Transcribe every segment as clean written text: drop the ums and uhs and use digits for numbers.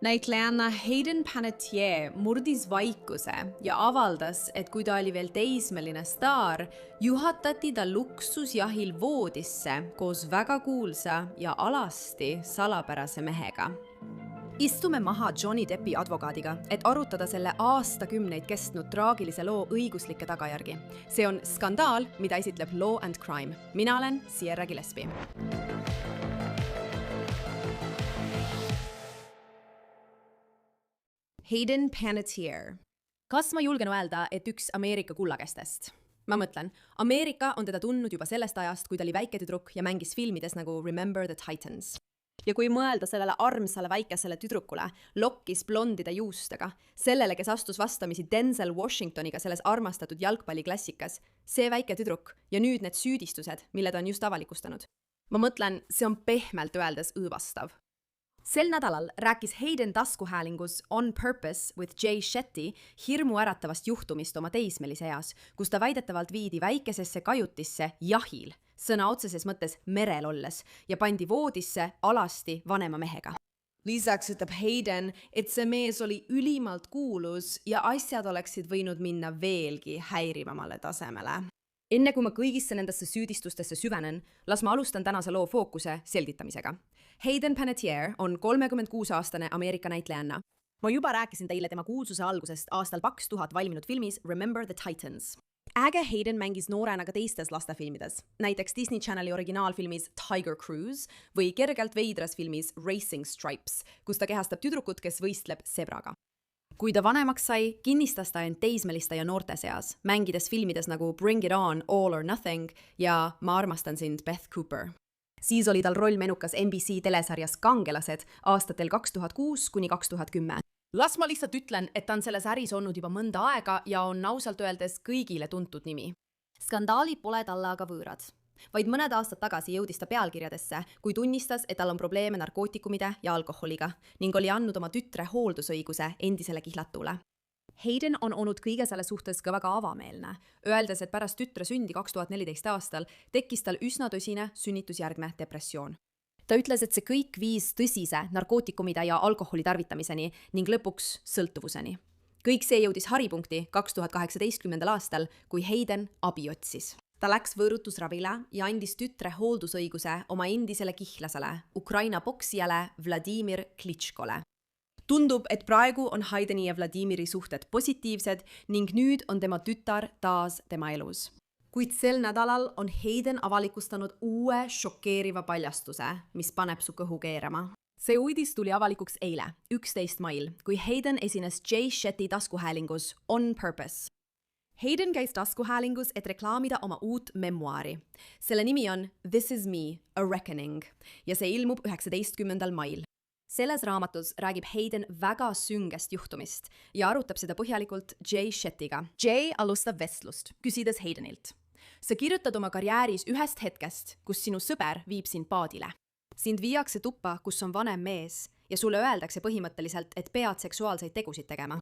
Näitlejanna Hayden Panettiere murdis vaikuse ja avaldas, et kui ta oli veel teismeline staar, juhatati ta luksusjahil voodisse koos väga kuulsa ja alasti salapärase mehega. Istume maha Johnny Deppi advokaadiga, et arutada selle aastakümneid kestnud traagilise loo õiguslikke tagajärgi. See on skandaal, mida esitleb Law and Crime. Mina olen Sierra Gillespie. Hayden Panettiere. Kas ma julgen öelda, et üks Ameerika kullakestest? Ma mõtlen, Ameerika on teda tundnud juba sellest ajast, kui ta oli väike tüdruk ja mängis filmides nagu Remember the Titans. Ja kui mõelda sellele armsale väikesele tüdrukule, lokkis blondide juustega, sellele, kes astus vastamisi Denzel Washingtoniga selles armastatud jalgpalliklassikas, see väike tüdruk ja nüüd need süüdistused, mille ta on just avalikustanud. Ma mõtlen, see on pehmelt öeldes õõvastav. Sel nädalal rääkis Hayden taskuhäälingus On Purpose with Jay Shetty hirmu äratavast juhtumist oma teismelise eas, kus ta väidetavalt viidi väikesesse kajutisse jahil, sõna otseses mõttes merel olles, ja pandi voodisse alasti vanema mehega. Lisaks ütleb Hayden, et see mees oli ülimalt kuulus ja asjad oleksid võinud minna veelgi häirivamale tasemele. Enne kui ma kõigisse nendesse süüdistustesse süvenen, las ma alustan tänase loo fookuse selgitamisega. Hayden Panettiere on 36-aastane Ameerika näitlejanna. Ma juba rääkisin teile tema kuulsuse algusest aastal 2000 valminud filmis Remember the Titans. Äge Hayden mängis noorena ka teistes lastefilmides, näiteks Disney Channeli originaalfilmis Tiger Cruise või kergelt veidras filmis Racing Stripes, kus ta kehastab tüdrukut, kes võistleb sebraga. Kui ta vanemaks sai, kinnistas ta end teismeliste ja noorte seas, mängides filmides nagu Bring It On, All or Nothing ja Ma armastan sind, Beth Cooper. Siis oli tal roll menukas NBC telesarjas Kangelased aastatel 2006 kuni 2010. Las ma lihtsalt ütlen, et ta on selles äris olnud juba mõnda aega ja on ausalt öeldes kõigile tuntud nimi. Skandaalid pole talle aga võõrad. Vaid mõned aastad tagasi jõudis ta pealkirjadesse, kui tunnistas, et tal on probleeme narkootikumide ja alkoholiga ning oli andnud oma tütre hooldusõiguse endisele kihlatule. Hayden on olnud kõige selle suhtes ka väga avameelne, öeldes, et pärast tütre sündi 2014 aastal tekkis tal üsna tõsine sünnitusjärgne depressioon. Ta ütles, et see kõik viis tõsise narkootikumide ja alkoholi tarvitamiseni ning lõpuks sõltuvuseni. Kõik see jõudis haripunkti 2018. aastal, kui Hayden abi otsis. Ta läks võõrutusravile ja andis tütre hooldusõiguse oma endisele kihlasele, Ukraina poksijale Vladimir Klitškole. Tundub, et praegu on Haydeni ja Vladimiri suhted positiivsed ning nüüd on tema tütar taas tema elus. Kuid sel nädalal on Hayden avalikustanud uue šokeeriva paljastuse, mis paneb su kõhu keerama. See uudis tuli avalikuks eile, 11. mail, kui Hayden esines Jay Shetty taskuhäälingus On Purpose. Hayden käis taskuhäälingus, et reklaamida oma uut memuaari. Selle nimi on This is me, a reckoning ja see ilmub 19. mail. Selles raamatus räägib Hayden väga süngest juhtumist ja arutab seda põhjalikult Jay Shettyga. Jay alustab vestlust, küsides Haydenilt. Sa kirjutad oma karjääris ühest hetkest, kus sinu sõber viib sind paadile. Sind viiakse tuppa, kus on vanem mees ja sulle öeldakse põhimõtteliselt, et pead seksuaalseid tegusid tegema.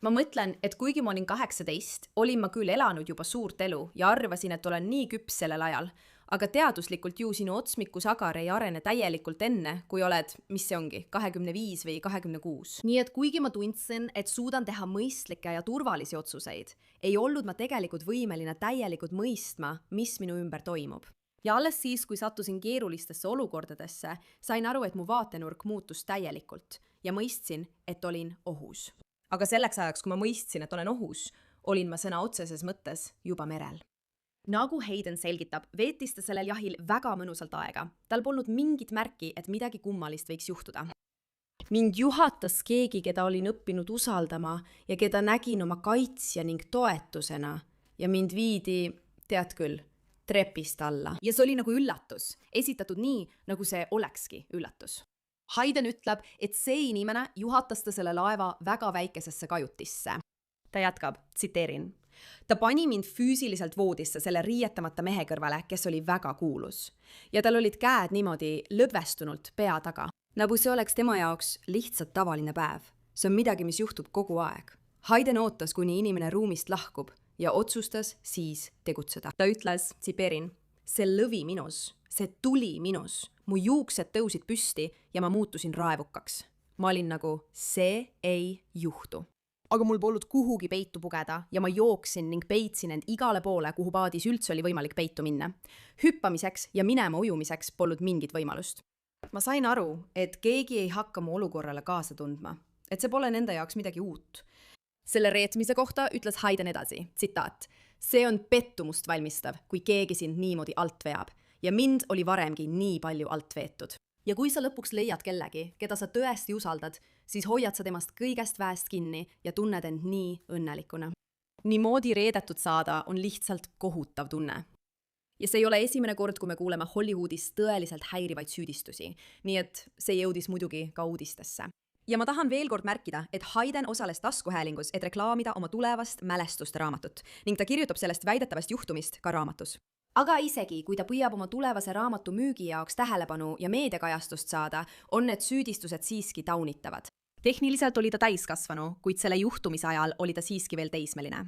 Ma mõtlen, et kuigi ma olin 18, olin ma küll elanud juba suurt elu ja arvasin, et olen nii küps sellel ajal, aga teaduslikult ju sinu otsmikusagar ei arene täielikult enne, kui oled, mis see ongi, 25 või 26. Nii et kuigi ma tundsin, et suudan teha mõistlikke ja turvalisi otsuseid, ei olnud ma tegelikult võimeline täielikult mõistma, mis minu ümber toimub. Ja alles siis, kui sattusin keerulistesse olukordadesse, sain aru, et mu vaatenurk muutus täielikult ja mõistsin, et olin ohus. Aga selleks ajaks, kui ma mõistsin, et olen ohus, olin ma sõna otseses mõttes juba merel. Nagu Hayden selgitab, veetis ta sellel jahil väga mõnusalt aega. Tal polnud mingit märki, et midagi kummalist võiks juhtuda. Mind juhatas keegi, keda olin õppinud usaldama ja keda nägin oma kaitsja ning toetusena ja mind viidi, tead küll, trepist alla. Ja see oli nagu üllatus, esitatud nii, nagu see olekski üllatus. Hayden ütleb, et see inimene juhatas ta selle laeva väga väikesesse kajutisse. Ta jätkab, tsiteerin. Ta pani mind füüsiliselt voodisse selle riietamata mehe kõrvale, kes oli väga kuulus. Ja tal olid käed niimoodi lõdvestunult pea taga. Nagu see oleks tema jaoks lihtsalt tavaline päev. See on midagi, mis juhtub kogu aeg. Hayden ootas, kuni inimene ruumist lahkub ja otsustas siis tegutseda. Ta ütles, tsiteerin, see lõvi minus, see tuli minus. Mu juuksed tõusid püsti ja ma muutusin raevukaks. ma olin nagu, see ei juhtu. Aga mul polnud kuhugi peitu pugeda ja ma jooksin ning peitsin end igale poole, kuhu paadis üldse oli võimalik peitu minna. Hüppamiseks ja minema ujumiseks polnud mingit võimalust. Ma sain aru, et keegi ei hakka mu olukorrale kaasa tundma, et see pole nende jaoks midagi uut. Selle reetmise kohta ütles Hayden edasi, tsitaat: see on pettumust valmistav, kui keegi sind niimoodi alt veab ja mind oli varemgi nii palju alt veetud. Ja kui sa lõpuks leiad kellegi, keda sa tõesti usaldad, siis hoiad sa temast kõigest väest kinni ja tunned end nii õnnelikuna. Niimoodi reedetud saada on lihtsalt kohutav tunne. Ja see ei ole esimene kord, kui me kuuleme Hollywoodis tõeliselt häirivaid süüdistusi, nii et see jõudis muidugi ka uudistesse. Ja ma tahan veel kord märkida, et Hayden osales taskuhäälingus, et reklaamida oma tulevast mälestuste raamatut ning ta kirjutab sellest väidetavast juhtumist ka raamatus. Aga isegi, kui ta püüab oma tulevase raamatu müügi jaoks tähelepanu ja meediakajastust saada, on need süüdistused siiski taunitavad. Tehniliselt oli ta täiskasvanu, kuid selle juhtumise ajal oli ta siiski veel teismeline.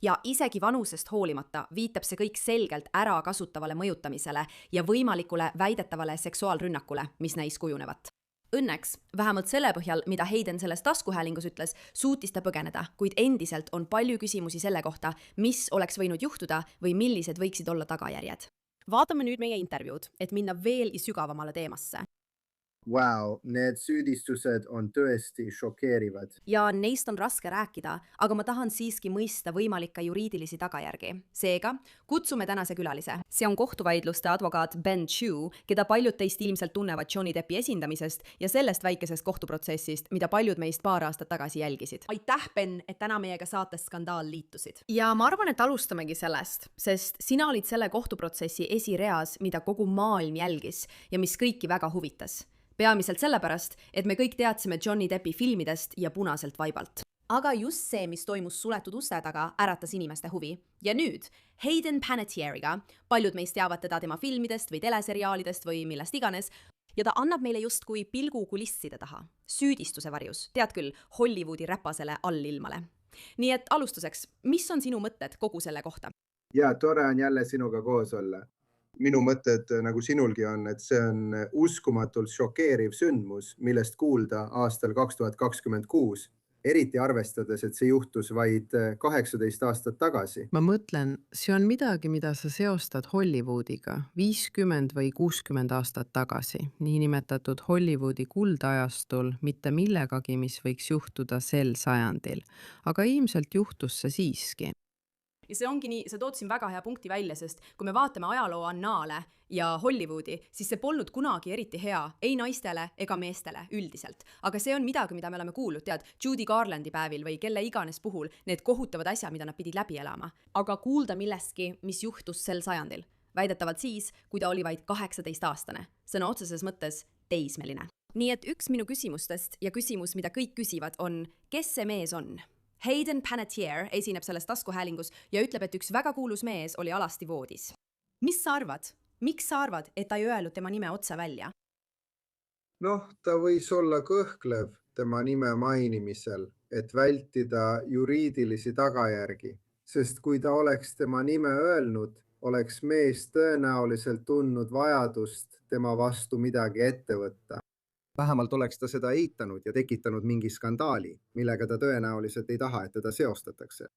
Ja isegi vanusest hoolimata viitab see kõik selgelt ära kasutavale mõjutamisele ja võimalikule väidetavale seksuaalrünnakule, mis näis kujunevat. Õnneks, vähemalt selle põhjal, mida Hayden selles taskuhäälingus ütles, suutis ta põgeneda, kuid endiselt on palju küsimusi selle kohta, mis oleks võinud juhtuda või millised võiksid olla tagajärjed. Vaatame nüüd meie intervjuud, et minna veel sügavamale teemasse. Wow, need süüdistused on tõesti šokeerivad. Ja neist on raske rääkida, aga ma tahan siiski mõista võimalikke juriidilisi tagajärgi. Seega, kutsume tänase külalise. See on kohtuvaidluste advokaat Ben Chu, keda paljud teist ilmselt tunnevad Johnny Deppi esindamisest ja sellest väikesest kohtuprotsessist, mida paljud meist paar aastat tagasi jälgisid. Aitäh, Ben, et täna meiega saates Skandaal liitusid. Ja ma arvan, et alustamegi sellest, sest sina olid selle kohtuprotsessi esireas, mida kogu maailm jälgis ja mis kõiki väga huvitas. Peamiselt sellepärast, et me kõik teadsime Johnny Deppi filmidest ja Punaselt vaibalt. Aga just see, mis toimus suletud uste taga, äratas inimeste huvi. Ja nüüd, Hayden Panettieriga, paljud meist teavad teda tema filmidest või teleseriaalidest või millest iganes, ja ta annab meile justkui pilgu kulisside taha. Süüdistuse varjus, tead küll, Hollywoodi räpasele allilmale. Nii et alustuseks, mis on sinu mõtted kogu selle kohta? Ja tore on jälle sinuga koos olla. Minu mõtted, nagu sinulgi on, et see on uskumatult šokeeriv sündmus, millest kuulda aastal 2026, eriti arvestades, et see juhtus vaid 18 aastat tagasi. Ma mõtlen, see on midagi, mida sa seostad Hollywoodiga 50 või 60 aastat tagasi, niinimetatud Hollywoodi kuldajastul, mitte millegagi, mis võiks juhtuda sel sajandil. Aga ilmselt juhtus see siiski. Ja see ongi nii, sa tood siin väga hea punkti välja, sest kui me vaatame ajaloo annaale ja Hollywoodi, siis see polnud kunagi eriti hea, ei naistele ega meestele üldiselt. Aga see on midagi, mida me oleme kuulnud, tead, Judy Garlandi päevil või kelle iganes puhul, need kohutavad asjad, mida nad pidid läbi elama. Aga kuulda millestki, mis juhtus sel sajandil. Väidetavalt siis, kui ta oli vaid 18-aastane. Sõna otseses mõttes teismeline. Nii et üks minu küsimustest ja küsimus, mida kõik küsivad, on, kes see mees on? Hayden Panettiere esineb selles taskuhäälingus ja ütleb, et üks väga kuulus mees oli alasti voodis. Mis sa arvad? Miks sa arvad, et ta ei öelnud tema nime otse välja? Noh, ta võis olla kõhklev tema nime mainimisel, et vältida juriidilisi tagajärgi, sest kui ta oleks tema nime öelnud, oleks mees tõenäoliselt tundnud vajadust tema vastu midagi ette võtta. Vähemalt oleks ta seda eitanud ja tekitanud mingi skandaali, millega ta tõenäoliselt ei taha, et teda seostatakse.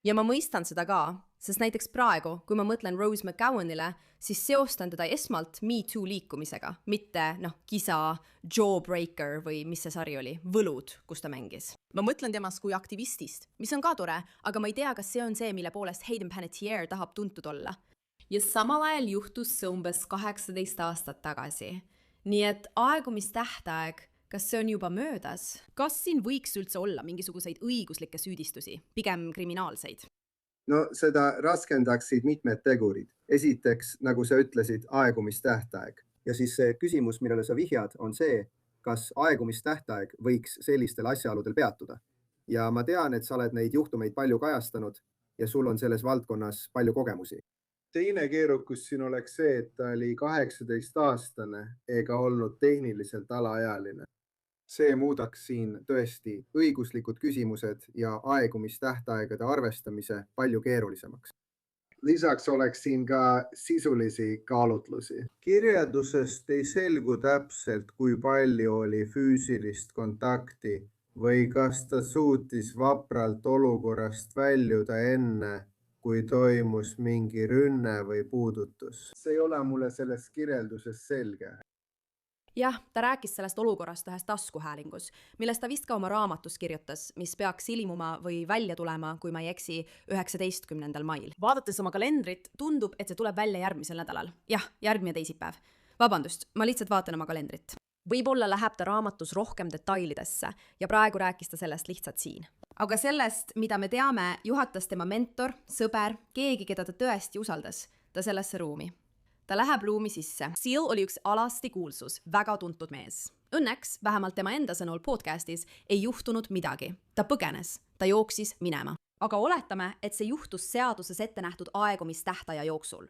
Ja ma mõistan seda ka, sest näiteks praegu, kui ma mõtlen Rose McGowanile, siis seostan teda esmalt Me Too liikumisega, mitte kisa, Jawbreaker või mis see sari oli, Võlud, kus ta mängis. Ma mõtlen temast kui aktivistist, mis on ka tore, aga ma ei tea, kas see on see, mille poolest Hayden Panettiere tahab tuntud olla. Ja samal ajal juhtus see umbes 18 aastat tagasi. Nii et aegumistähtaeg, kas see on juba möödas? Kas siin võiks üldse olla mingisuguseid õiguslikke süüdistusi, pigem kriminaalseid? No seda raskendaksid mitmed tegurid. Esiteks, nagu sa ütlesid, aegumistähtaeg. Ja siis see küsimus, millele sa vihjad, on see, kas aegumistähtaeg võiks sellistel asjaoludel peatuda. Ja ma tean, et sa oled neid juhtumeid palju kajastanud ja sul on selles valdkonnas palju kogemusi. Teine keerukus siin oleks see, et ta oli 18-aastane ega olnud tehniliselt alaealine. See muudaks siin tõesti õiguslikud küsimused ja aegumistähtaegade arvestamise palju keerulisemaks. Lisaks oleks siin ka sisulisi kaalutlusi. Kirjeldusest ei selgu täpselt, kui palju oli füüsilist kontakti või kas ta suutis vapralt olukorrast väljuda enne, kui toimus mingi rünne või puudutus. See ei ole mulle selles kirjelduses selge. jah, ta rääkis sellest olukorrast ühes taskuhäälingus, millest ta vist ka oma raamatus kirjutas, mis peaks ilmuma või välja tulema, kui ma ei eksi, 19. mail. Vaadates oma kalendrit, tundub, et see tuleb välja järgmisel nädalal. jah, järgmine teisipäev. Vabandust, ma lihtsalt vaatan oma kalendrit. Võib-olla läheb ta raamatus rohkem detailidesse ja praegu rääkis ta sellest lihtsalt siin. Aga sellest, mida me teame, juhatas tema mentor, sõber, keegi, keda ta tõesti usaldas, ta sellesse ruumi. Ta läheb ruumi sisse. Seal oli üks alasti kuulsus, väga tuntud mees. Õnneks, vähemalt tema enda sõnul podcastis, ei juhtunud midagi. Ta põgenes, ta jooksis minema. Aga oletame, et see juhtus seaduses ette nähtud aegumistähtaja jooksul.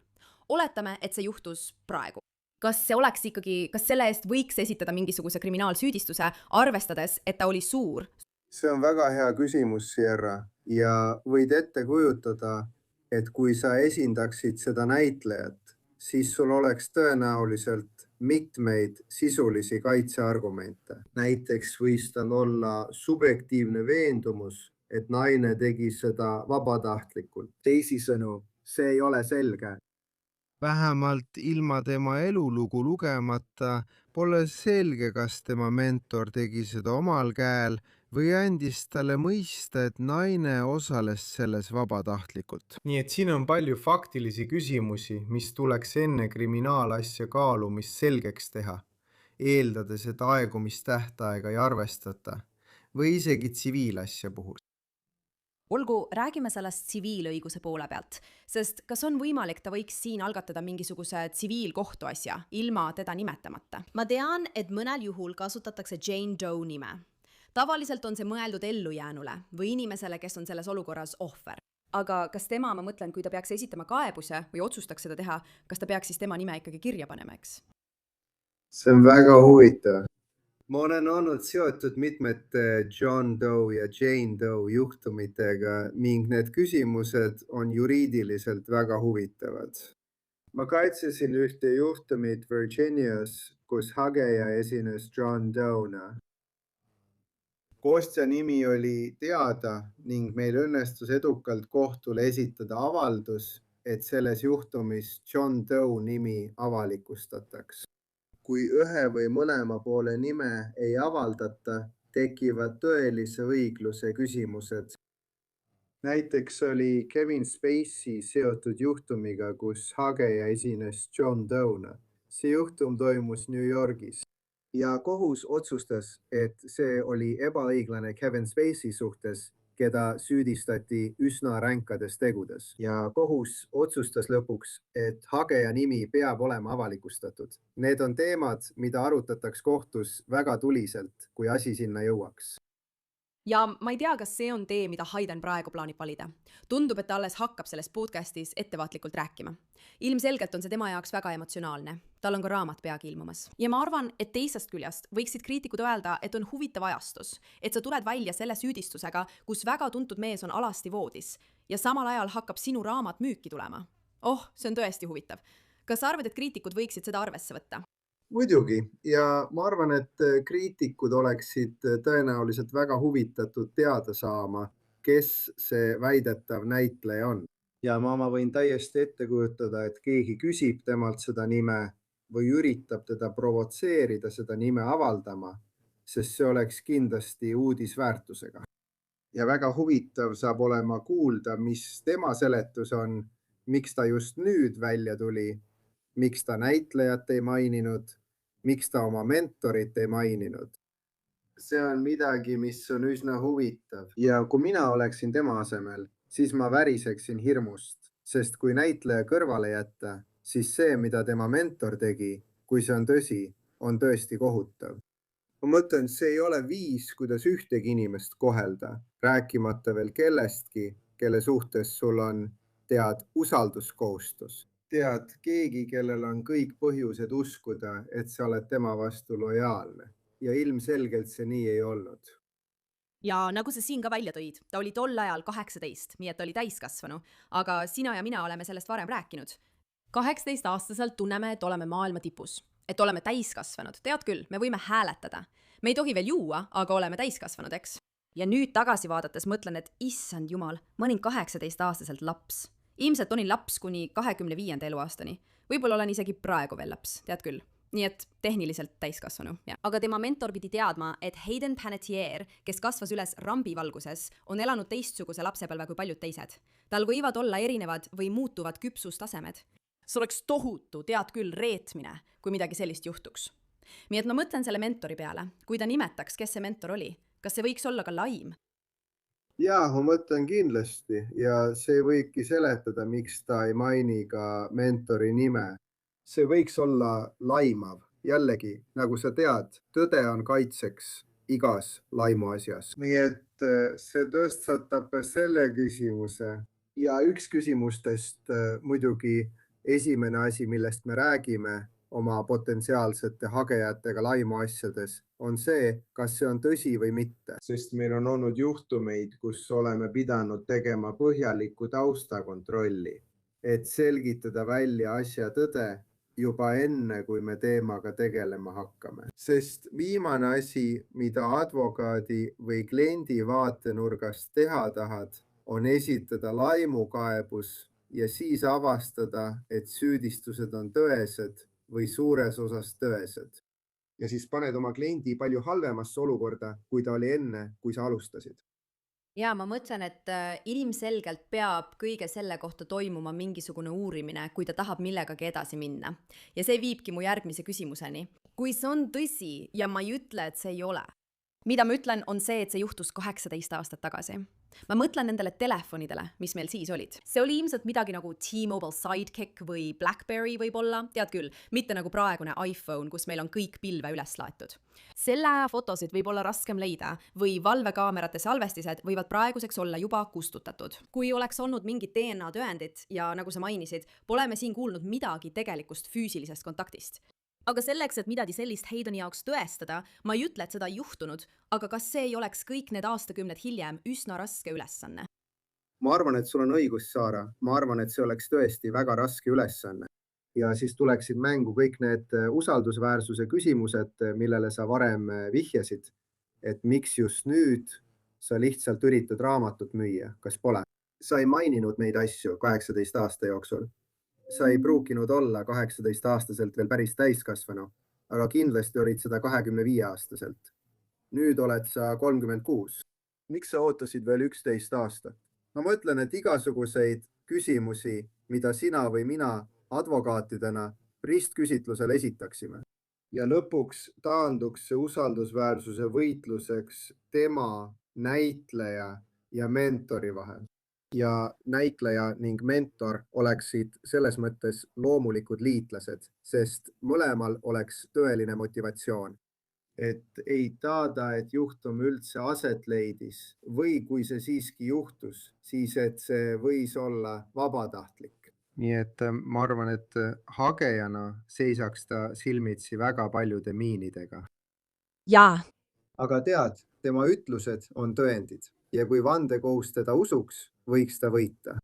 Oletame, et see juhtus praegu. Kas see oleks ikkagi, kas selle eest võiks esitada mingisuguse kriminaalsüüdistuse, arvestades, et ta oli suur? See on väga hea küsimus, Sierra, ja võid ette kujutada, et kui sa esindaksid seda näitlejat, siis sul oleks tõenäoliselt mitmeid sisulisi kaitseargumente. Näiteks võis tal olla subjektiivne veendumus, et naine tegi seda vabatahtlikult. Teisisõnu, see ei ole selge. Vähemalt ilma tema elulugu lugemata pole selge, kas tema mentor tegi seda omal käel või andis talle mõista, et naine osales selles vabatahtlikult. Nii et siin on palju faktilisi küsimusi, mis tuleks enne kriminaalasja kaalumist selgeks teha, eeldades, et aegumistähtaega ei arvestata või isegi tsiviilasja puhul. Olgu, räägime sellest tsiviilõiguse poole pealt, sest kas on võimalik, ta võiks siin algatada mingisuguse tsiviilkohtuasja ilma teda nimetamata? Ma tean, et mõnel juhul kasutatakse Jane Doe nime. Tavaliselt on see mõeldud ellujäänule või inimesele, kes on selles olukorras ohver. Aga kas tema, ma mõtlen, kui ta peaks esitama kaebuse või otsustaks seda teha, kas ta peaks siis tema nime ikkagi kirja panema, eks? See on väga huvitav. Ma olen olnud seotud mitmete John Doe ja Jane Doe juhtumitega ning need küsimused on juriidiliselt väga huvitavad. Ma kaitsesin ühte juhtumit Virginias, kus hageja esines John Doe'na. Kostja nimi oli teada ning meil õnnestus edukalt kohtule esitada avaldus, et selles juhtumis John Doe nimi avalikustataks. Kui ühe või mõlema poole nime ei avaldata, tekivad tõelise õigluse küsimused. Näiteks oli Kevin Spacey seotud juhtumiga, kus hageja esines John Doe'na. See juhtum toimus New Yorgis. Ja kohus otsustas, et see oli ebaõiglane Kevin Spacey suhtes, keda süüdistati üsna ränkades tegudes. Ja kohus otsustas lõpuks, et hageja nimi peab olema avalikustatud. Need on teemad, mida arutataks kohtus väga tuliselt, kui asi sinna jõuaks. Ja ma ei tea, kas see on tee, mida Hayden praegu plaanib valida. Tundub, et ta alles hakkab selles podcastis ettevaatlikult rääkima. Ilmselgelt on see tema jaoks väga emotsionaalne. Tal on ka raamat peagi ilmumas. Ja ma arvan, et teisest küljest võiksid kriitikud öelda, et on huvitav ajastus, et sa tuled välja selle süüdistusega, kus väga tuntud mees on alasti voodis ja samal ajal hakkab sinu raamat müüki tulema. Oh, see on tõesti huvitav. Kas sa arvad, et kriitikud võiksid seda arvesse võtta? Muidugi, ja ma arvan, et kriitikud oleksid tõenäoliselt väga huvitatud teada saama, kes see väidetav näitleja on. Ja ma võin täiesti ette kujutada, et keegi küsib temalt seda nime või üritab teda provotseerida seda nime avaldama, sest see oleks kindlasti uudisväärtusega. Ja väga huvitav saab olema kuulda, mis tema seletus on, miks ta just nüüd välja tuli, miks ta näitlejat ei maininud, miks ta oma mentorit ei maininud. See on midagi, mis on üsna huvitav. Ja kui mina oleksin tema asemel, siis ma väriseksin hirmust, sest kui näitleja kõrvale jätta, siis see, mida tema mentor tegi, kui see on tõsi, on tõesti kohutav. Ma mõtlen, see ei ole viis, kuidas ühtegi inimest kohelda, rääkimata veel kellestki, kelle suhtes sul on, tead, usalduskohustus. Tead, keegi, kellel on kõik põhjused uskuda, et sa oled tema vastu lojaalne. Ja ilmselgelt see nii ei olnud. ja nagu sa siin ka välja tõid, ta oli tol ajal 18, nii et ta oli täiskasvanu, aga sina ja mina oleme sellest varem rääkinud. 18-aastaselt tunneme, et oleme maailma tipus, et oleme täiskasvanud, tead küll, me võime hääletada. Me ei tohi veel juua, aga oleme täiskasvanud, eks? Ja nüüd tagasi vaadates mõtlen, et issand jumal, ma olin 18-aastaselt laps. Ilmselt olin laps kuni 25. eluaastani. Võib-olla olen isegi praegu veel laps, tead küll. Nii et tehniliselt täiskasvanu. Ja. Aga tema mentor pidi teadma, et Hayden Panettiere, kes kasvas üles rambivalguses, on elanud teistsuguse lapsepõlve kui paljud teised. Tal võivad olla erinevad või muutuvad küpsustasemed. See oleks tohutu, tead küll, reetmine, kui midagi sellist juhtuks. Nii et ma mõtlen selle mentori peale, kui ta nimetaks, kes see mentor oli. Kas see võiks olla ka laim? Jaa, ma mõtlen kindlasti ja see võibki seletada, miks ta ei maini ka mentori nime. See võiks olla laimav. Jällegi, nagu sa tead, tõde on kaitseks igas laimuasjas. Nii et see tõstatab selle küsimuse. Ja üks küsimustest muidugi esimene asi, millest me räägime oma potentsiaalsete hagejatega laimuasjades, on see, kas see on tõsi või mitte. Sest meil on olnud juhtumeid, kus oleme pidanud tegema põhjaliku taustakontrolli, et selgitada välja asja tõde juba enne, kui me teemaga tegelema hakkame. Sest viimane asi, mida advokaadi või kliendi vaatenurgast teha tahad, on esitada laimukaebus ja siis avastada, et süüdistused on tõesed või suures osas tõesed. Ja siis paned oma kliendi palju halvemasse olukorda, kui ta oli enne, kui sa alustasid. Ja ma mõtlen, et ilmselgelt peab kõige selle kohta toimuma mingisugune uurimine, kui ta tahab millegagi edasi minna. Ja see viibki mu järgmise küsimuseni. Kui see on tõsi ja ma ei ütle, et see ei ole. Mida ma ütlen, on see, et see juhtus 18 aastat tagasi. Ma mõtlen nendele telefonidele, mis meil siis olid. See oli ilmselt midagi nagu T-Mobile Sidekick või BlackBerry võib-olla, tead küll, mitte nagu praegune iPhone, kus meil on kõik pilve üles laetud. Selle aja fotosid võib olla raskem leida või valvekaamerate salvestised võivad praeguseks olla juba kustutatud. Kui oleks olnud mingid DNA tõendid ja nagu sa mainisid, pole me siin kuulnud midagi tegelikust füüsilisest kontaktist. Aga selleks, et midagi sellist Haydeni jaoks tõestada, ma ei ütle, et seda ei juhtunud, aga kas see ei oleks kõik need aastakümned hiljem üsna raske ülesanne? Ma arvan, et sul on õigus, Saara. Ma arvan, et see oleks tõesti väga raske ülesanne. Ja siis tuleksid mängu kõik need usaldusväärsuse küsimused, millele sa varem vihjasid, et miks just nüüd sa lihtsalt üritad raamatut müüa, kas pole? Sa ei maininud neid asju 18 aasta jooksul. Sa ei pruukinud olla 18-aastaselt veel päris täiskasvanu, aga kindlasti olid seda 25-aastaselt. Nüüd oled sa 36. Miks sa ootasid veel 11 aastat? Ma mõtlen, et igasuguseid küsimusi, mida sina või mina advokaatidena ristküsitlusel esitaksime. Ja lõpuks taanduks see usaldusväärsuse võitluseks tema, näitleja ja mentori vahel. Ja näitleja ning mentor oleksid selles mõttes loomulikud liitlased, sest mõlemal oleks tõeline motivatsioon. Et ei taada, et juhtum üldse aset leidis või kui see siiski juhtus, siis et see võis olla vabatahtlik. Nii et ma arvan, et hagejana seisaks ta silmitsi väga paljude miinidega. Jaa. Aga tead, tema ütlused on tõendid ja kui vandekohus teda usuks, võiks ta võita.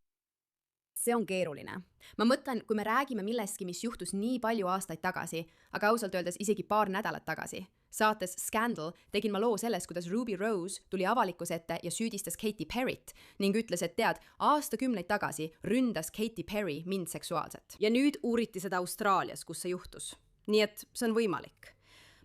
See on keeruline. Ma mõtlen, kui me räägime millestki, mis juhtus nii palju aastaid tagasi, aga ausalt öeldes isegi paar nädalat tagasi. Saates Scandal tegin ma loo sellest, kuidas Ruby Rose tuli avalikkuse ette ja süüdistas Katy Perryt ning ütles, et tead, aastakümneid tagasi ründas Katy Perry mind seksuaalselt. Ja nüüd uuriti seda Austraalias, kus see juhtus. Nii et see on võimalik.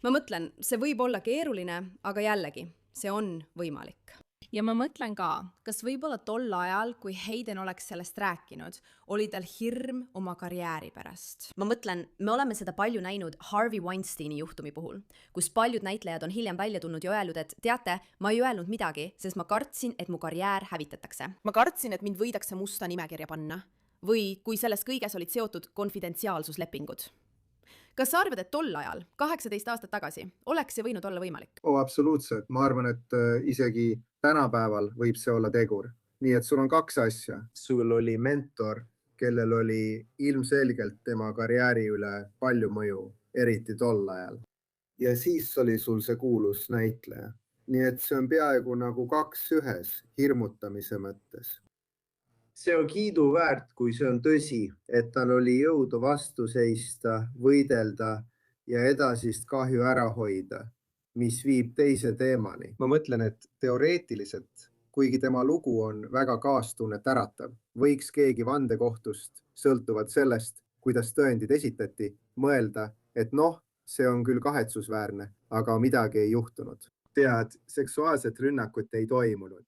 Ma mõtlen, see võib olla keeruline, aga jällegi, see on võimalik. Ja ma mõtlen ka, kas võib-olla tol ajal, kui Hayden oleks sellest rääkinud, oli tal hirm oma karjääri pärast. Ma mõtlen, me oleme seda palju näinud Harvey Weinsteini juhtumi puhul, kus paljud näitlejad on hiljem välja tulnud ja öelnud, et teate, ma ei öelnud midagi, sest ma kartsin, et mu karjäär hävitatakse. Ma kartsin, et mind võidakse musta nimekirja panna. Või kui selles kõiges olid seotud konfidentsiaalsuslepingud. Kas sa arvad, et tol ajal, 18 aastat tagasi, oleks see võinud olla võimalik? Absoluutselt. Ma arvan, et isegi tänapäeval võib see olla tegur. Nii et sul on kaks asja. Sul oli mentor, kellel oli ilmselgelt tema karjääri üle palju mõju, eriti tol ajal. Ja siis oli sul see kuulus näitleja. nii et see on peaaegu nagu 2 ühes hirmutamise mõttes. See on kiiduväärt, kui see on tõsi, et tal oli jõudu vastu seista, võidelda ja edasist kahju ära hoida, mis viib teise teemani. Ma mõtlen, et teoreetiliselt, kuigi tema lugu on väga kaastunnet äratav, võiks keegi vandekohtust, sõltuvalt sellest, kuidas tõendid esitati, mõelda, et see on küll kahetsusväärne, aga midagi ei juhtunud. Tead, seksuaalset rünnakut ei toimunud.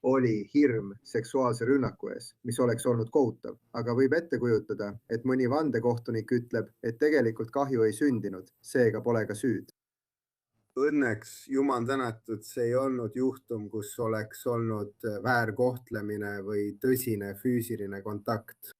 Oli hirm seksuaalse rünnaku ees, mis oleks olnud kohutav, aga võib ette kujutada, et mõni vandekohtunik ütleb, et tegelikult kahju ei sündinud, seega pole ka süüd. Õnneks jumal tänatud, see ei olnud juhtum, kus oleks olnud väärkohtlemine või tõsine füüsiline kontakt.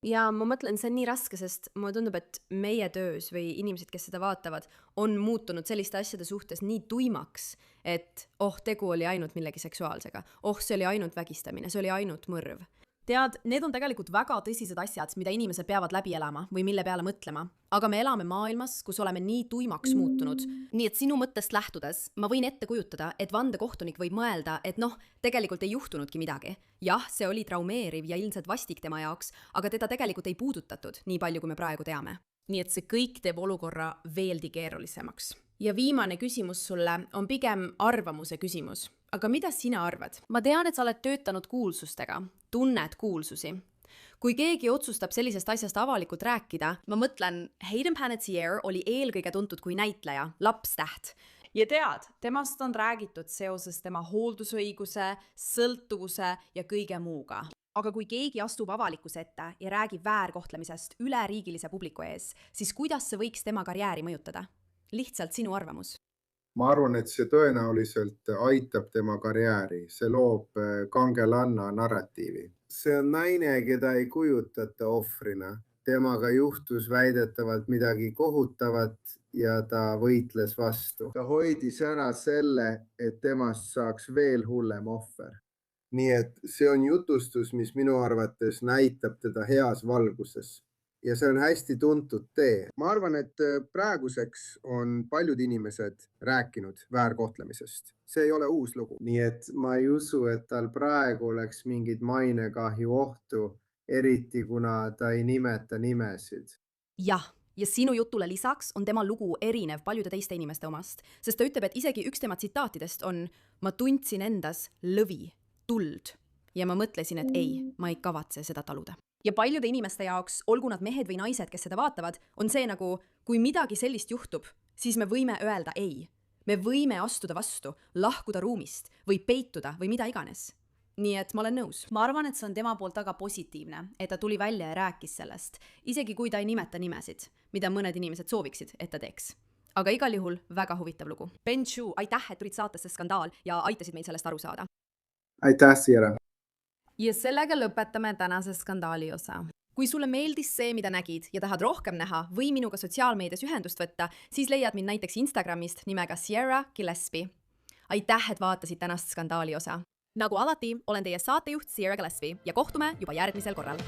Ja ma mõtlen, see on nii raske, sest mulle tundub, et meie töös või inimesed, kes seda vaatavad, on muutunud selliste asjade suhtes nii tuimaks, et tegu oli ainult millegi seksuaalsega. See oli ainult vägistamine, see oli ainult mõrv. Tead, need on tegelikult väga tõsised asjad, mida inimesed peavad läbi elama või mille peale mõtlema. Aga me elame maailmas, kus oleme nii tuimaks muutunud. Nii et sinu mõttest lähtudes, ma võin ette kujutada, et vandekohtunik võib mõelda, et tegelikult ei juhtunudki midagi. Jah, see oli traumeeriv ja ilmselt vastik tema jaoks, aga teda tegelikult ei puudutatud, nii palju kui me praegu teame. Nii et see kõik teeb olukorra veeldi keerulisemaks. Ja viimane küsimus sulle on pigem arvamuse küsimus. Aga mida sina arvad? Ma tean, et sa oled töötanud kuulsustega, tunned kuulsusi. Kui keegi otsustab sellisest asjast avalikult rääkida, ma mõtlen, Hayden Panettiere oli eelkõige tuntud kui näitleja, lapstäht. Ja tead, temast on räägitud seoses tema hooldusõiguse, sõltuvuse ja kõige muuga. Aga kui keegi astub avalikkuse ette ja räägib väärkohtlemisest üleriigilise publiku ees, siis kuidas see võiks tema karjääri mõjutada? Lihtsalt sinu arvamus. Ma arvan, et see tõenäoliselt aitab tema karjääri. See loob kangelanna narratiivi. See on naine, keda ei kujutata ohvrina. Temaga juhtus väidetavalt midagi kohutavat ja ta võitles vastu. Ta hoidis ära selle, et temast saaks veel hullem ohver. Nii et see on jutustus, mis minu arvates näitab teda heas valguses. Ja see on hästi tuntud tee. Ma arvan, et praeguseks on paljud inimesed rääkinud väärkohtlemisest. See ei ole uus lugu. Nii et ma ei usu, et tal praegu oleks mingid mainekahju ohtu, eriti kuna ta ei nimeta nimesid. Jah, ja sinu jutule lisaks on tema lugu erinev paljude teiste inimeste omast, sest ta ütleb, et isegi üks tema tsitaatidest on "Ma tundsin endas lõvi, tuld ja ma mõtlesin, et ei, ma ei kavatse seda taluda." Ja paljude inimeste jaoks, olgu nad mehed või naised, kes seda vaatavad, on see nagu, kui midagi sellist juhtub, siis me võime öelda ei. Me võime astuda vastu, lahkuda ruumist või peituda või mida iganes. Nii et ma olen nõus. Ma arvan, et see on tema poolt väga positiivne, et ta tuli välja ja rääkis sellest, isegi kui ta ei nimeta nimesid, mida mõned inimesed sooviksid, et ta teeks. Aga igal juhul väga huvitav lugu. Ben Chu, aitäh, et tulid saatesse Skandaal ja aitasid meil sellest aru saada. Aitäh, Sierra! Ja sellega lõpetame tänase skandaali osa. Kui sulle meeldis see, mida nägid ja tahad rohkem näha või minuga sotsiaalmeedias ühendust võtta, siis leiad mind näiteks Instagramist nimega Sierra Gillespie. Aitäh, et vaatasid tänast skandaali osa. Nagu alati, olen teie saatejuht Sierra Gillespie ja kohtume juba järgmisel korral.